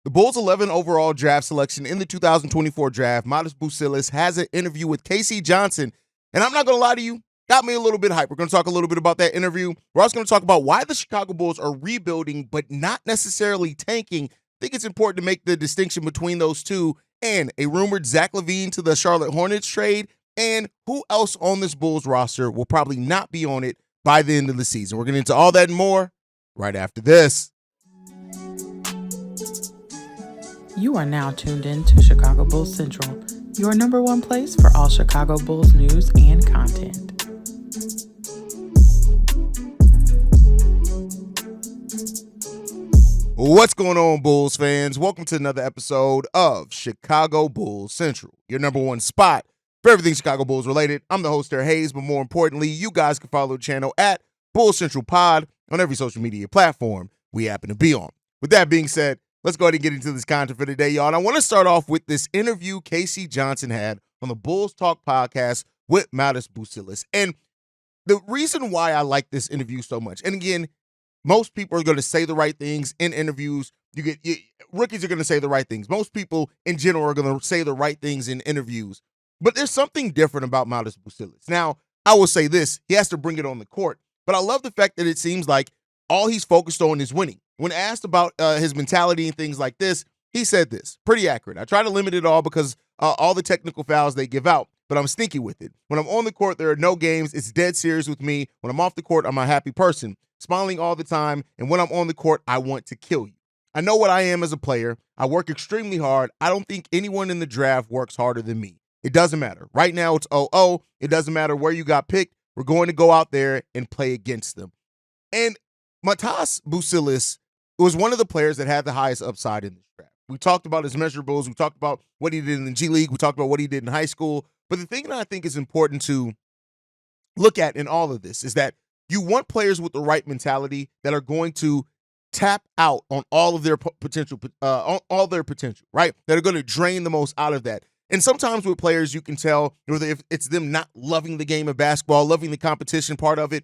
The Bulls' 11 overall draft selection in the 2024 draft, Matas Buzelis, has an interview with K.C. Johnson. And I'm not going to lie to you, got me a little bit hyped. We're going to talk a little bit about that interview. We're also going to talk about why the Chicago Bulls are rebuilding but not necessarily tanking. I think it's important to make the distinction between those two, and a rumored Zach LaVine to the Charlotte Hornets trade, and who else on this Bulls roster will probably not be on it by the end of the season. We're getting into all that and more right after this. You are now tuned in to Chicago Bulls Central, your number one place for all Chicago Bulls news and content. What's going on, Bulls fans? Welcome to another episode of Chicago Bulls Central, your number one spot for everything Chicago Bulls related. I'm the host there, Haize, but more importantly, you guys can follow the channel at Bulls Central Pod on every social media platform we happen to be on. With that being said, let's go ahead and get into this content for today, y'all. And I want to start off with this interview K.C. Johnson had on the Bulls Talk podcast with Matas Buzelis. And the reason why I like this interview so much, and again, most people are going to say the right things in interviews. Rookies are going to say the right things. Most people in general are going to say the right things in interviews. But there's something different about Matas Buzelis. Now, I will say this. He has to bring it on the court. But I love the fact that it seems like all he's focused on is winning. When asked about his mentality and things like this, he said this. Pretty accurate. I try to limit it all because all the technical fouls they give out, but I'm sneaky with it. When I'm on the court, there are no games. It's dead serious with me. When I'm off the court, I'm a happy person, smiling all the time. And when I'm on the court, I want to kill you. I know what I am as a player. I work extremely hard. I don't think anyone in the draft works harder than me. It doesn't matter. Right now, it's 0-0. It doesn't matter where you got picked. We're going to go out there and play against them. And Matas Buzelis was one of the players that had the highest upside in this draft. We talked about his measurables. We talked about what he did in the G League. We talked about what he did in high school. But the thing that I think is important to look at in all of this is that you want players with the right mentality that are going to tap out on all of their potential, right? That are going to drain the most out of that. And sometimes with players, you can tell whether if it's them not loving the game of basketball, loving the competition part of it.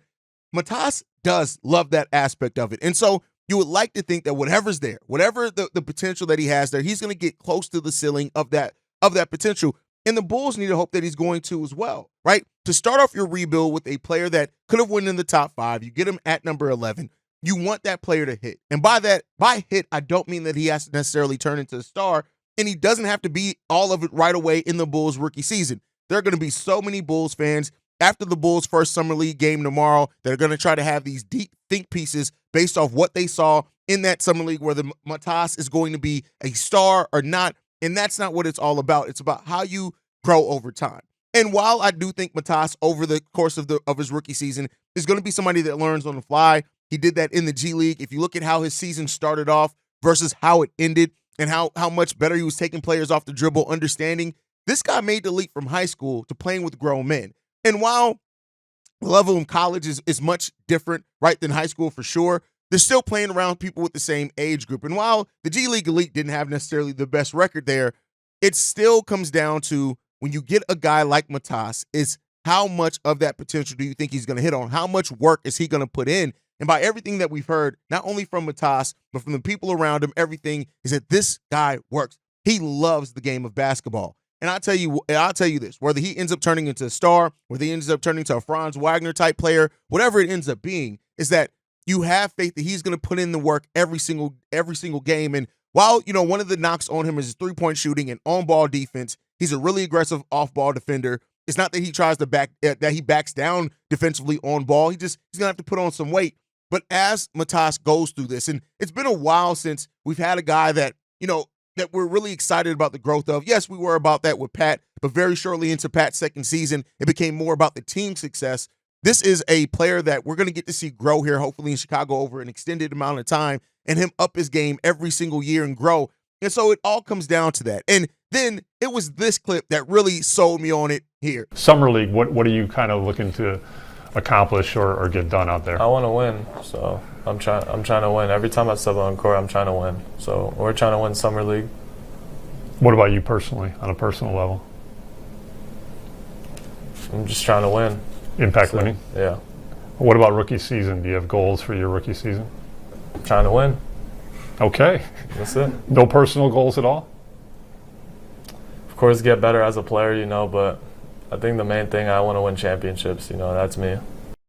Matas does love that aspect of it. And so you would like to think that whatever's there, whatever the potential that he has there, he's going to get close to the ceiling of that potential. And the Bulls need to hope that he's going to as well, right? To start off your rebuild with a player that could have won in the top 5, you get him at number 11. You want that player to hit. And by hit, I don't mean that he has to necessarily turn into a star, and he doesn't have to be all of it right away in the Bulls rookie season. There are going to be so many Bulls fans after the Bulls' first Summer League game tomorrow that are going to try to have these deep think pieces based off what they saw in that Summer League, whether Matas is going to be a star or not. And that's not what it's all about. It's about how you grow over time. And while I do think Matas, over the course of his rookie season, is going to be somebody that learns on the fly, he did that in the G League. If you look at how his season started off versus how it ended and how much better he was taking players off the dribble, understanding this guy made the leap from high school to playing with grown men. And while the level in college is much different, right, than high school for sure, they're still playing around people with the same age group. And while the G League Elite didn't have necessarily the best record there, it still comes down to when you get a guy like Matas, is how much of that potential do you think he's going to hit on? How much work is he going to put in? And by everything that we've heard, not only from Matas, but from the people around him, everything is that this guy works. He loves the game of basketball. And I'll tell you this, whether he ends up turning into a star, whether he ends up turning into a Franz Wagner type player, whatever it ends up being, is that you have faith that he's going to put in the work every single game. And while, one of the knocks on him is his three-point shooting and on-ball defense, he's a really aggressive off-ball defender. It's not that he tries to backs down defensively on ball. He's going to have to put on some weight. But as Matas goes through this, and it's been a while since we've had a guy that, that we're really excited about the growth of. Yes, we were about that with Pat, but very shortly into Pat's second season, it became more about the team success. This is a player that we're going to get to see grow here, hopefully in Chicago over an extended amount of time, and him up his game every single year and grow. And so it all comes down to that. And then it was this clip that really sold me on it here. Summer League, what are you kind of looking to accomplish or get done out there? I want to win, so I'm trying to win. Every time I step on court, I'm trying to win. So we're trying to win Summer League. What about you personally, on a personal level? I'm just trying to win. Impact winning? Yeah. What about rookie season? Do you have goals for your rookie season? Trying to win. Okay. That's it. No personal goals at all? Of course, get better as a player, but I think the main thing, I want to win championships. That's me.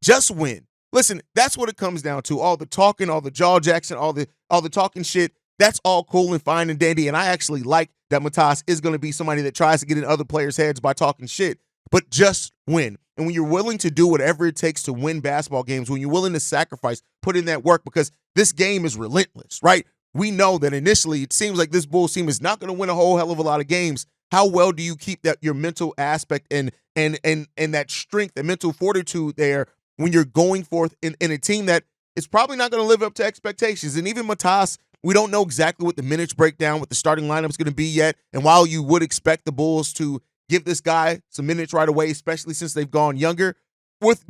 Just win. Listen, that's what it comes down to. All the talking, all the jaw jackson, all the talking shit, that's all cool and fine and dandy. And I actually like that Matas is going to be somebody that tries to get in other players' heads by talking shit, but just win. And when you're willing to do whatever it takes to win basketball games, when you're willing to sacrifice, put in that work, because this game is relentless, right? We know that initially it seems like this Bulls team is not going to win a whole hell of a lot of games. How well do you keep that your mental aspect and that strength and mental fortitude there when you're going forth in a team that is probably not going to live up to expectations? And even Matas, we don't know exactly what the minutes breakdown, what the starting lineup is going to be yet. And while you would expect the Bulls to give this guy some minutes right away, especially since they've gone younger, with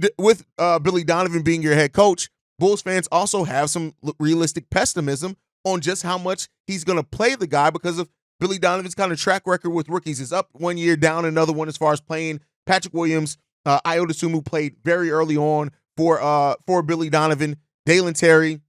Billy Donovan being your head coach, Bulls fans also have some realistic pessimism on just how much he's going to play the guy because of Billy Donovan's kind of track record with rookies. Is up 1 year, down another one as far as playing. Patrick Williams, Iota Sumu played very early on for Billy Donovan. Dalen Terry,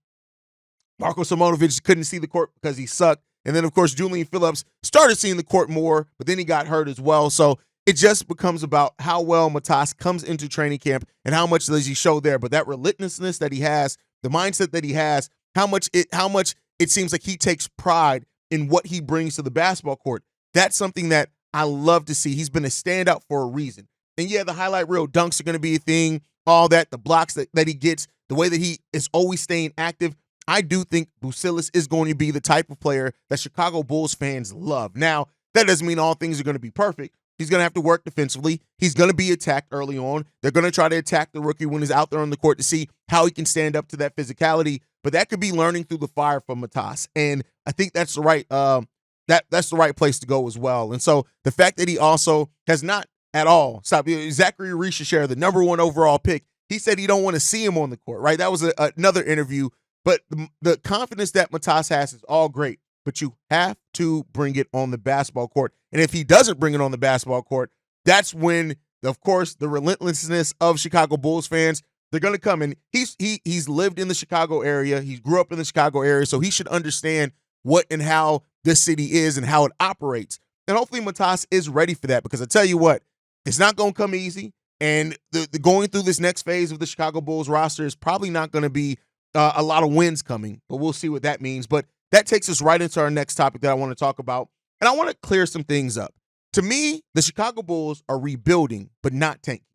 Marko Simonovic couldn't see the court because he sucked. And then, of course, Julian Phillips started seeing the court more, but then he got hurt as well. So it just becomes about how well Matas comes into training camp and how much does he show there. But that relentlessness that he has, the mindset that he has, how much it seems like he takes pride in what he brings to the basketball court. That's something that I love to see. He's been a standout for a reason. And yeah, the highlight reel dunks are going to be a thing, all that, the blocks that he gets, the way that he is always staying active. I do think Buzelis is going to be the type of player that Chicago Bulls fans love. Now, that doesn't mean all things are going to be perfect. He's going to have to work defensively. He's going to be attacked early on. They're going to try to attack the rookie when he's out there on the court to see how he can stand up to that physicality. But that could be learning through the fire from Matas. And I think that's the right that's the right place to go as well. And so the fact that he also has not at all stopped. Zachary Richesher, the number 1 overall pick, he said he don't want to see him on the court, right? That was another interview. But the confidence that Matas has is all great. But you have to bring it on the basketball court. And if he doesn't bring it on the basketball court, that's when, of course, the relentlessness of Chicago Bulls fans, they're going to come. And he's lived in the Chicago area. He grew up in the Chicago area, so he should understand what and how this city is and how it operates. And hopefully Matas is ready for that, because I tell you what, it's not going to come easy. And the going through this next phase of the Chicago Bulls roster is probably not going to be a lot of wins coming, but we'll see what that means. But that takes us right into our next topic that I want to talk about. And I want to clear some things up. To me, the Chicago Bulls are rebuilding, but not tanking.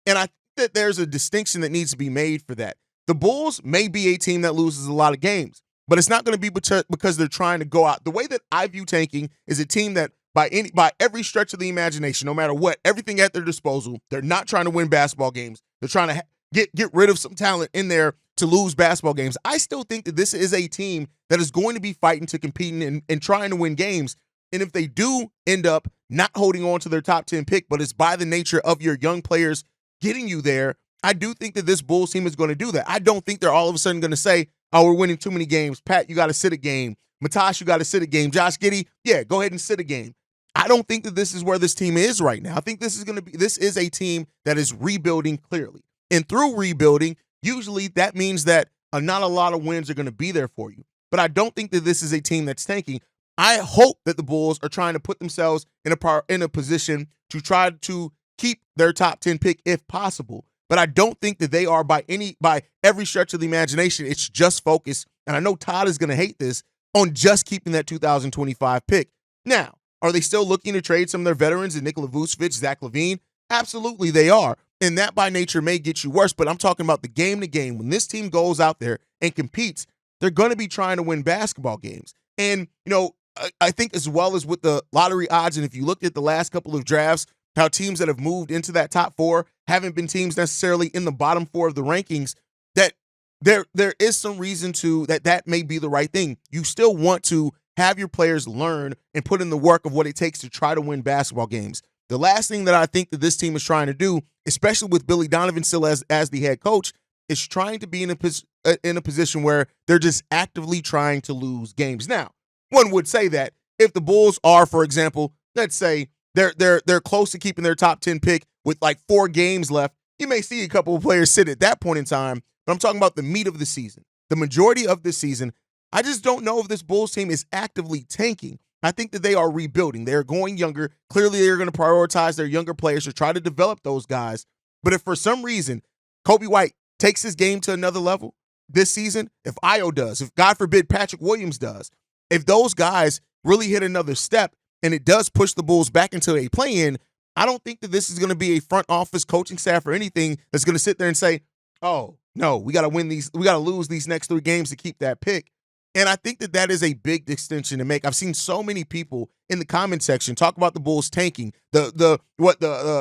And I think that there's a distinction that needs to be made for that. The Bulls may be a team that loses a lot of games, but it's not going to be because they're trying to go out. The way that I view tanking is a team that by every stretch of the imagination, no matter what, everything at their disposal, they're not trying to win basketball games. They're trying to get rid of some talent in there to lose basketball games. I still think that this is a team that is going to be fighting to compete and trying to win games. And if they do end up not holding on to their top 10 pick, but it's by the nature of your young players getting you there, I do think that this Bulls team is going to do that. I don't think they're all of a sudden going to say, oh, we're winning too many games. Pat, you got to sit a game. Matas, you got to sit a game. Josh Giddey, yeah, go ahead and sit a game. I don't think that this is where this team is right now. I think this is a team that is rebuilding clearly. And through rebuilding, usually that means that not a lot of wins are going to be there for you. But I don't think that this is a team that's tanking. I hope that the Bulls are trying to put themselves in a position to try to keep their top 10 pick if possible. But I don't think that they are by every stretch of the imagination. It's just focused, and I know Todd is going to hate this, on just keeping that 2025 pick. Now, are they still looking to trade some of their veterans in Nikola Vucevic, Zach LaVine? Absolutely they are. And that by nature may get you worse, but I'm talking about the game to game. When this team goes out there and competes, they're going to be trying to win basketball games. And, I think as well as with the lottery odds, and if you looked at the last couple of drafts, how teams that have moved into that top 4 haven't been teams necessarily in the bottom 4 of the rankings, that there is some reason to that may be the right thing. You still want to have your players learn and put in the work of what it takes to try to win basketball games. The last thing that I think that this team is trying to do, especially with Billy Donovan still as the head coach, is trying to be in a position where they're just actively trying to lose games. Now, one would say that if the Bulls are, for example, let's say they're close to keeping their top 10 pick with like 4 games left, you may see a couple of players sit at that point in time. But I'm talking about the meat of the season. The majority of the season, I just don't know if this Bulls team is actively tanking. I think that they are rebuilding. They're going younger. Clearly, they're going to prioritize their younger players to try to develop those guys. But if for some reason Kobe White takes his game to another level this season, if Io does, if God forbid Patrick Williams does, if those guys really hit another step and it does push the Bulls back into a play-in, I don't think that this is going to be a front office coaching staff or anything that's going to sit there and say, oh, no, we got to win these, we got to lose these next 3 games to keep that pick. And I think that that is a big distinction to make. I've seen so many people in the comment section talk about the Bulls tanking, the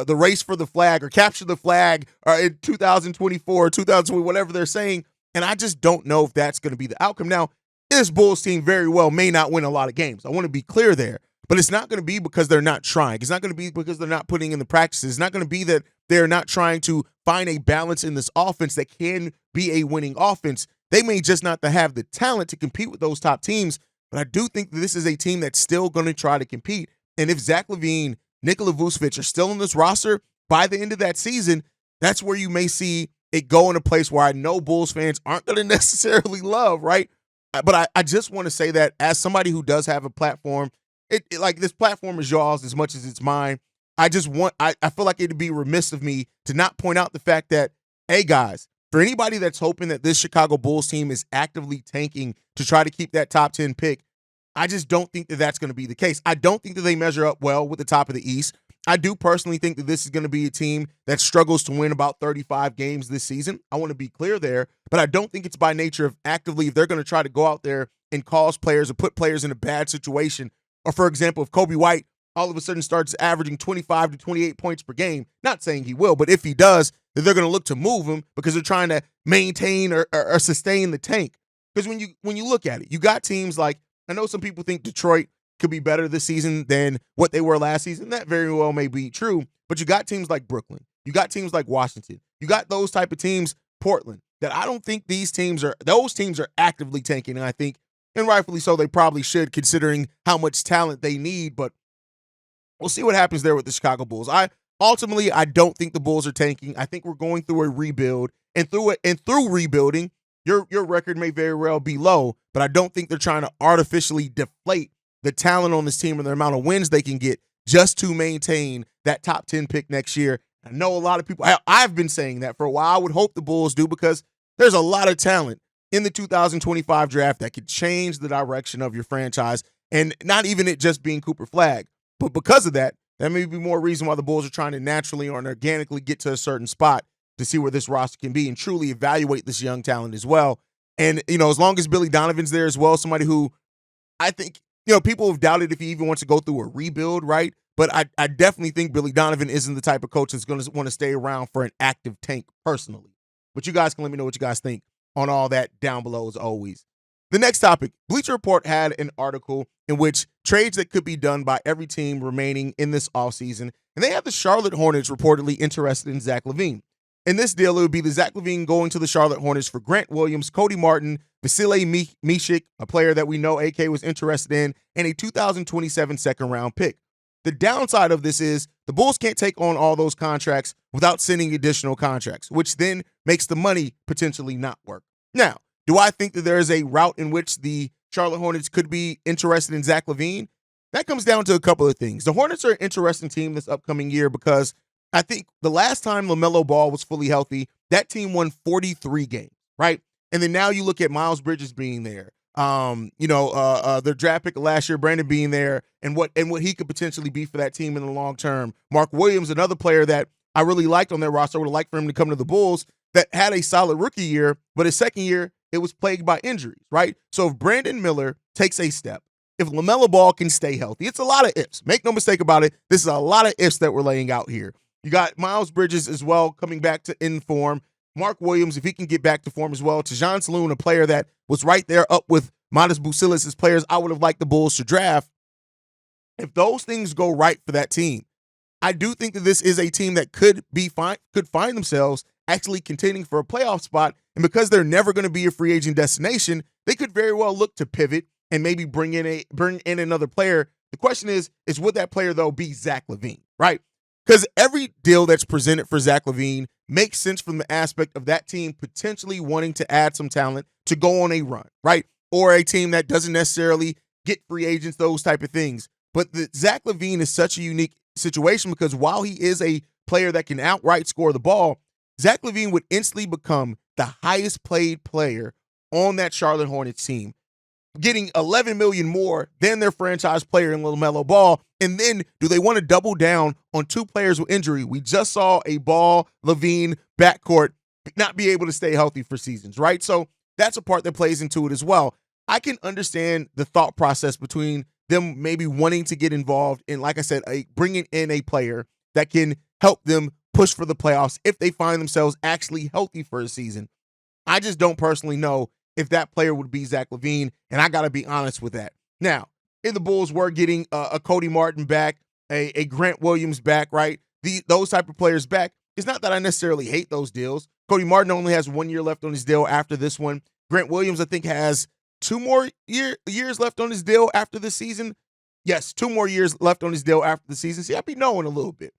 race for the flag or capture the flag in 2024, 2020, whatever they're saying. And I just don't know if that's going to be the outcome. Now, this Bulls team very well may not win a lot of games. I want to be clear there. But it's not going to be because they're not trying. It's not going to be because they're not putting in the practices. It's not going to be that they're not trying to find a balance in this offense that can be a winning offense. They may just not have the talent to compete with those top teams, but I do think that this is a team that's still going to try to compete. And if Zach LaVine, Nikola Vucevic are still on this roster by the end of that season, that's where you may see it go in a place where I know Bulls fans aren't going to necessarily love, right? But I just want to say that as somebody who does have a platform, like this platform is y'all's as much as it's mine. I feel like it'd be remiss of me to not point out the fact that, hey guys, for anybody that's hoping that this Chicago Bulls team is actively tanking to try to keep that top 10 pick, I just don't think that that's going to be the case. I don't think that they measure up well with the top of the East. I do personally think that this is going to be a team that struggles to win about 35 games this season. I want to be clear there, but I don't think it's by nature of actively, if they're going to try to go out there and cause players or put players in a bad situation. Or, for example, if Kobe White all of a sudden starts averaging 25 to 28 points per game, not saying he will, but if he does, then they're going to look to move him because they're trying to maintain or sustain the tank. Because when you look at it, you got teams like, I know some people think Detroit could be better this season than what they were last season. That very well may be true, but you got teams like Brooklyn. You got teams like Washington. You got those type of teams, Portland, that I don't think those teams are actively tanking, and I think, and rightfully so, they probably should, considering how much talent they need. But we'll see what happens there with the Chicago Bulls. I don't think the Bulls are tanking. I think we're going through a rebuild, and through rebuilding, your record may very well be low. But I don't think they're trying to artificially deflate the talent on this team and the amount of wins they can get just to maintain that top 10 pick next year. I know a lot of people. I've been saying that for a while. I would hope the Bulls do because there's a lot of talent in the 2025 draft that could change the direction of your franchise, and not even it just being Cooper Flag. But because of that, there may be more reason why the Bulls are trying to naturally or organically get to a certain spot to see where this roster can be and truly evaluate this young talent as well. And, as long as Billy Donovan's there as well, somebody who I think, people have doubted if he even wants to go through a rebuild, right? But I definitely think Billy Donovan isn't the type of coach that's going to want to stay around for an active tank personally. But you guys can let me know what you guys think on all that down below as always. The next topic, Bleacher Report had an article in which trades that could be done by every team remaining in this offseason, and they have the Charlotte Hornets reportedly interested in Zach LaVine. In this deal, it would be the Zach LaVine going to the Charlotte Hornets for Grant Williams, Cody Martin, Vasily Mishik, a player that we know AK was interested in, and a 2027 second-round pick. The downside of this is the Bulls can't take on all those contracts without sending additional contracts, which then makes the money potentially not work. Now, do I think that there is a route in which the Charlotte Hornets could be interested in Zach LaVine? That comes down to a couple of things. The Hornets are an interesting team this upcoming year because I think the last time LaMelo Ball was fully healthy, that team won 43 games, right? And then now you look at Miles Bridges being there, their draft pick last year, Brandon being there, and what he could potentially be for that team in the long term. Mark Williams, another player that I really liked on their roster, I would have liked for him to come to the Bulls, that had a solid rookie year, but his second year, it was plagued by injuries, right? So if Brandon Miller takes a step, if LaMelo Ball can stay healthy, it's a lot of ifs. Make no mistake about it. This is a lot of ifs that we're laying out here. You got Miles Bridges as well coming back to in form. Mark Williams, if he can get back to form as well. Tajon Saloon, a player that was right there up with Matas Buzelis as players I would have liked the Bulls to draft. If those things go right for that team, I do think that this is a team that could find themselves actually contending for a playoff spot. And because they're never going to be a free agent destination, they could very well look to pivot and maybe bring in another player. The question is would that player, though, be Zach LaVine, right? Because every deal that's presented for Zach LaVine makes sense from the aspect of that team potentially wanting to add some talent to go on a run, right? or a team that doesn't necessarily get free agents, those type of things. But Zach LaVine is such a unique situation because while he is a player that can outright score the ball, Zach LaVine would instantly become the highest paid player on that Charlotte Hornets team, getting $11 million more than their franchise player in LaMelo Ball. And then do they want to double down on two players with injury? We just saw a Ball LaVine backcourt not be able to stay healthy for seasons, right? So that's a part that plays into it as well. I can understand the thought process between them maybe wanting to get involved in, like I said, bringing in a player that can help them push for the playoffs if they find themselves actually healthy for a season. I just don't personally know if that player would be Zach LaVine, and I got to be honest with that. Now, if the Bulls were getting a Cody Martin back, a Grant Williams back, right? Those type of players back, it's not that I necessarily hate those deals. Cody Martin only has 1 year left on his deal after this one. Grant Williams, I think, has 2 more years left on his deal after the season. Yes, 2 more years left on his deal after the season. See, I'd be knowing a little bit.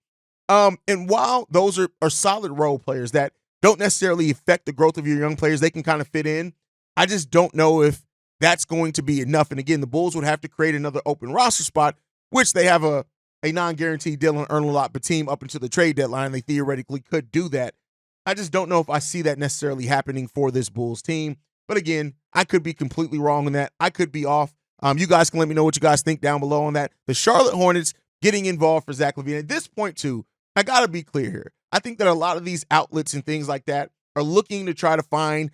And while those are solid role players that don't necessarily affect the growth of your young players, they can kind of fit in. I just don't know if that's going to be enough. And again, the Bulls would have to create another open roster spot, which they have a non-guaranteed deal and earn a lot, but team up until the trade deadline. They theoretically could do that. I just don't know if I see that necessarily happening for this Bulls team. But again, I could be completely wrong on that. I could be off. You guys can let me know what you guys think down below on that. The Charlotte Hornets getting involved for Zach LaVine. At this point, too, I got to be clear here. I think that a lot of these outlets and things like that are looking to try to find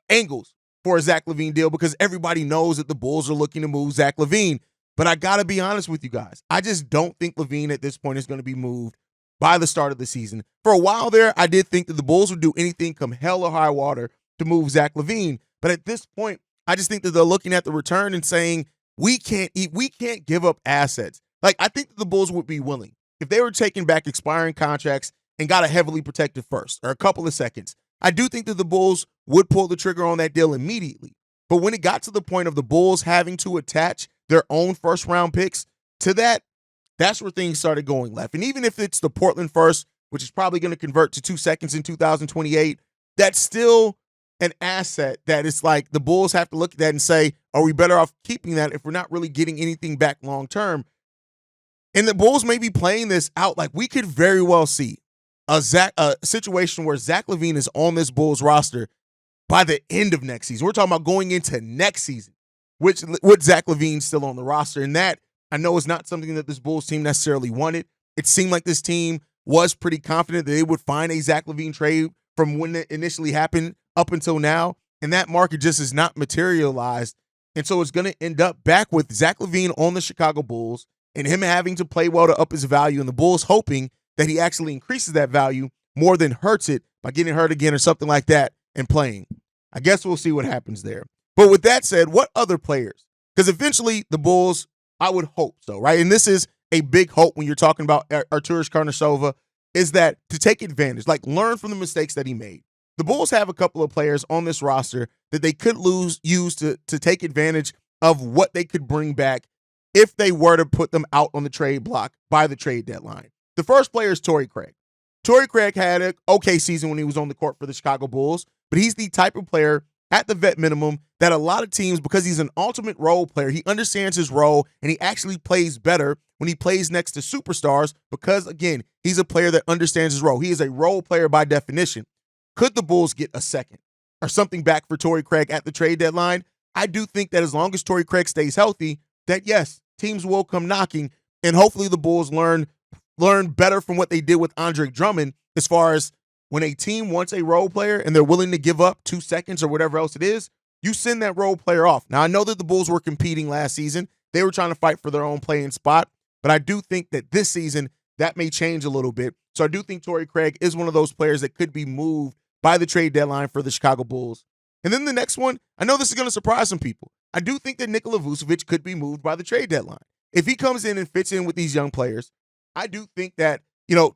angles for a Zach LaVine deal because everybody knows that the Bulls are looking to move Zach LaVine. But I got to be honest with you guys. I just don't think LaVine at this point is going to be moved by the start of the season. For a while there, I did think that the Bulls would do anything come hell or high water to move Zach LaVine. But at this point, I just think that they're looking at the return and saying, we can't give up assets. Like, I think that the Bulls would be willing if they were taking back expiring contracts and got a heavily protected first or a couple of seconds. I do think that the Bulls would pull the trigger on that deal immediately. But when it got to the point of the Bulls having to attach their own first-round picks to that, that's where things started going left. And even if it's the Portland first, which is probably going to convert to 2 seconds in 2028, that's still an asset that it's like the Bulls have to look at that and say, are we better off keeping that if we're not really getting anything back long-term? And the Bulls may be playing this out. Like, we could very well see a situation where Zach LaVine is on this Bulls roster by the end of next season. We're talking about going into next season, with Zach LaVine still on the roster. And that, I know, is not something that this Bulls team necessarily wanted. It seemed like this team was pretty confident that they would find a Zach LaVine trade from when it initially happened up until now. And that market just is not materialized. And so it's going to end up back with Zach LaVine on the Chicago Bulls and him having to play well to up his value, and the Bulls hoping that he actually increases that value more than hurts it by getting hurt again or something like that and playing. I guess we'll see what happens there. But with that said, what other players? Because eventually the Bulls, I would hope so, right? And this is a big hope when you're talking about Arturas Karnisovas, is that to take advantage, like learn from the mistakes that he made. The Bulls have a couple of players on this roster that they could use to take advantage of what they could bring back if they were to put them out on the trade block by the trade deadline. The first player is Torrey Craig. Torrey Craig had an okay season when he was on the court for the Chicago Bulls, but he's the type of player at the vet minimum that a lot of teams, because he's an ultimate role player, he understands his role, and he actually plays better when he plays next to superstars because, again, he's a player that understands his role. He is a role player by definition. Could the Bulls get a second or something back for Torrey Craig at the trade deadline? I do think that as long as Torrey Craig stays healthy, that yes, teams will come knocking, and hopefully the Bulls learn better from what they did with Andre Drummond as far as when a team wants a role player and they're willing to give up 2 seconds or whatever else it is, you send that role player off. Now, I know that the Bulls were competing last season. They were trying to fight for their own playing spot, but I do think that this season that may change a little bit. So I do think Torrey Craig is one of those players that could be moved by the trade deadline for the Chicago Bulls. And then the next one, I know this is going to surprise some people. I do think that Nikola Vucevic could be moved by the trade deadline. If he comes in and fits in with these young players, I do think that,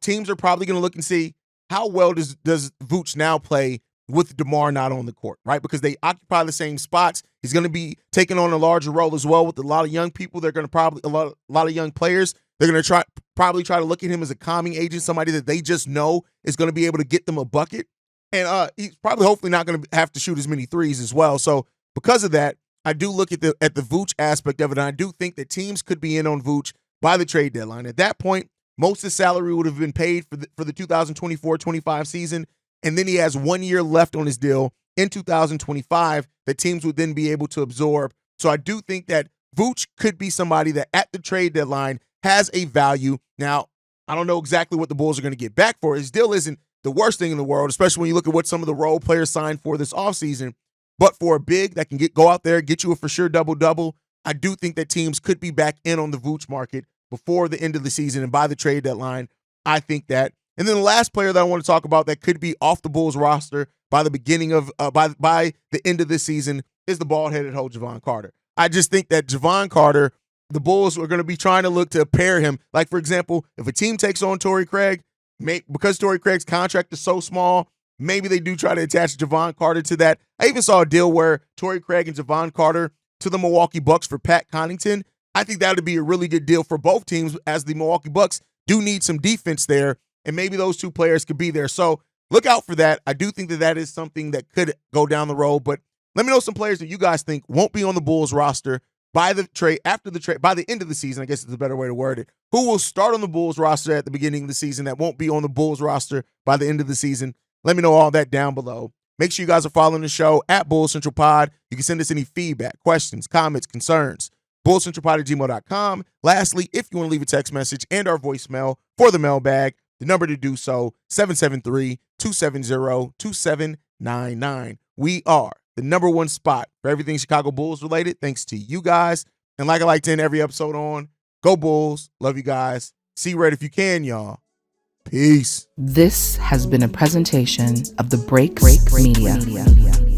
teams are probably going to look and see how well does Vooch now play with DeMar not on the court, right? Because they occupy the same spots. He's going to be taking on a larger role as well with a lot of young people. They're going to probably, a lot of young players, they're going to probably try to look at him as a calming agent, somebody that they just know is going to be able to get them a bucket. And he's probably hopefully not going to have to shoot as many threes as well. So because of that, I do look at the Vooch aspect of it, and I do think that teams could be in on Vooch by the trade deadline. At that point, most of his salary would have been paid for the 2024-25 season, and then he has 1 year left on his deal in 2025 that teams would then be able to absorb. So I do think that Vooch could be somebody that at the trade deadline has a value. Now, I don't know exactly what the Bulls are going to get back for. His deal isn't the worst thing in the world, especially when you look at what some of the role players signed for this offseason. But for a big that can go out there, get you a for sure double-double, I do think that teams could be back in on the Vooch market before the end of the season and by the trade deadline. I think that. And then the last player that I want to talk about that could be off the Bulls roster by the beginning of by the end of this season is the bald-headed hoe Javon Carter. I just think that Javon Carter, the Bulls are going to be trying to look to pair him. Like, for example, if a team takes on Torrey Craig, because Torrey Craig's contract is so small, maybe they do try to attach Javon Carter to that. I even saw a deal where Torrey Craig and Javon Carter to the Milwaukee Bucks for Pat Connaughton. I think that would be a really good deal for both teams, as the Milwaukee Bucks do need some defense there, and maybe those two players could be there. So look out for that. I do think that that is something that could go down the road, but let me know some players that you guys think won't be on the Bulls roster by the trade, after the trade, by the end of the season. I guess it's a better way to word it. Who will start on the Bulls roster at the beginning of the season that won't be on the Bulls roster by the end of the season? Let me know all that down below. Make sure you guys are following the show at Bulls Central Pod. You can send us any feedback, questions, comments, concerns. BullsCentralPod@gmail.com. Lastly, if you want to leave a text message and our voicemail for the mailbag, the number to do so, 773-270-2799. We are the number one spot for everything Chicago Bulls related, thanks to you guys. And like I like to end every episode on, go Bulls. Love you guys. See red if you can, y'all. Peace. This has been a presentation of the Break Media.